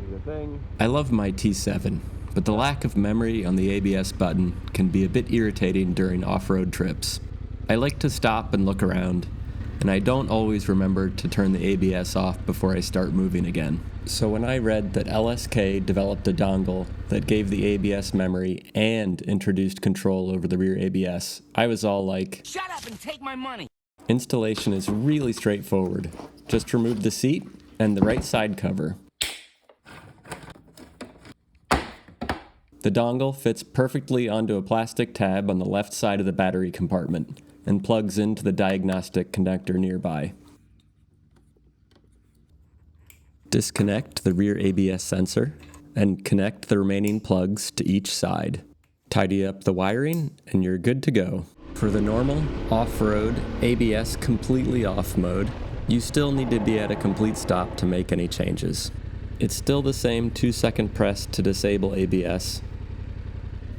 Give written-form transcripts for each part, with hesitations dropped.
Do the thing. I love my T7, but the lack of memory on the ABS button can be a bit irritating during off-road trips. I like to stop and look around, and I don't always remember to turn the ABS off before I start moving again. So when I read that LSK developed a dongle that gave the ABS memory and introduced control over the rear ABS, I was all like, "Shut up and take my money!" Installation is really straightforward. Just remove the seat and the right side cover. The dongle fits perfectly onto a plastic tab on the left side of the battery compartment and plugs into the diagnostic connector nearby. Disconnect the rear ABS sensor and connect the remaining plugs to each side. Tidy up the wiring and you're good to go. For the normal, off-road, ABS completely off mode, you still need to be at a complete stop to make any changes. It's still the same 2-second press to disable ABS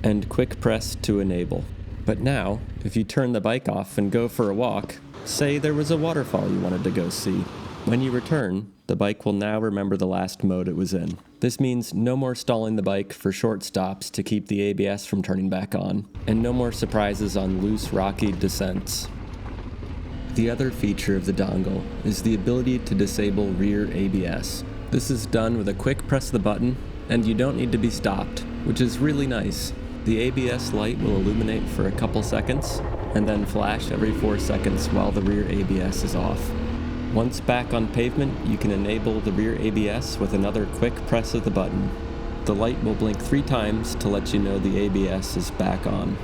and quick press to enable. But now, if you turn the bike off and go for a walk, say there was a waterfall you wanted to go see, when you return, the bike will now remember the last mode it was in. This means no more stalling the bike for short stops to keep the ABS from turning back on, and no more surprises on loose, rocky descents. The other feature of the dongle is the ability to disable rear ABS. This is done with a quick press of the button, and you don't need to be stopped, which is really nice. The ABS light will illuminate for a couple seconds, and then flash every 4 seconds while the rear ABS is off. Once back on pavement, you can enable the rear ABS with another quick press of the button. The light will blink 3 times to let you know the ABS is back on.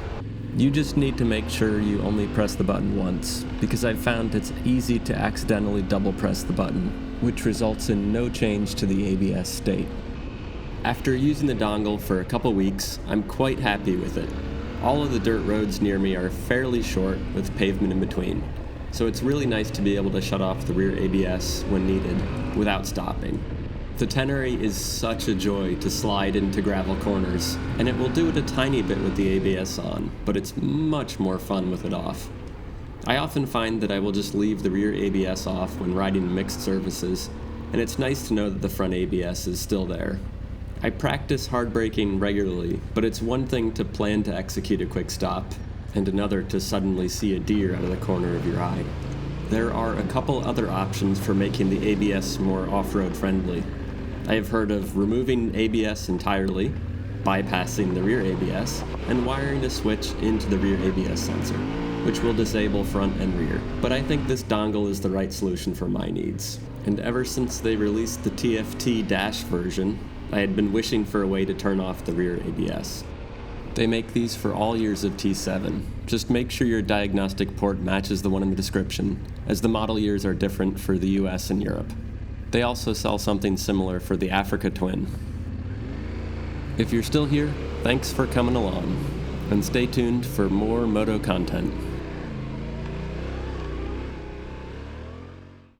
You just need to make sure you only press the button once, because I've found it's easy to accidentally double press the button, which results in no change to the ABS state. After using the dongle for a couple weeks, I'm quite happy with it. All of the dirt roads near me are fairly short with pavement in between, so it's really nice to be able to shut off the rear ABS when needed without stopping. The Tenere is such a joy to slide into gravel corners, and it will do it a tiny bit with the ABS on, but it's much more fun with it off. I often find that I will just leave the rear ABS off when riding mixed surfaces, and it's nice to know that the front ABS is still there. I practice hard braking regularly, but it's one thing to plan to execute a quick stop, and another to suddenly see a deer out of the corner of your eye. There are a couple other options for making the ABS more off-road friendly. I have heard of removing ABS entirely, bypassing the rear ABS, and wiring a switch into the rear ABS sensor, which will disable front and rear. But I think this dongle is the right solution for my needs. And ever since they released the TFT Dash version, I had been wishing for a way to turn off the rear ABS. They make these for all years of T7. Just make sure your diagnostic port matches the one in the description, as the model years are different for the US and Europe. They also sell something similar for the Africa Twin. If you're still here, thanks for coming along, and stay tuned for more moto content.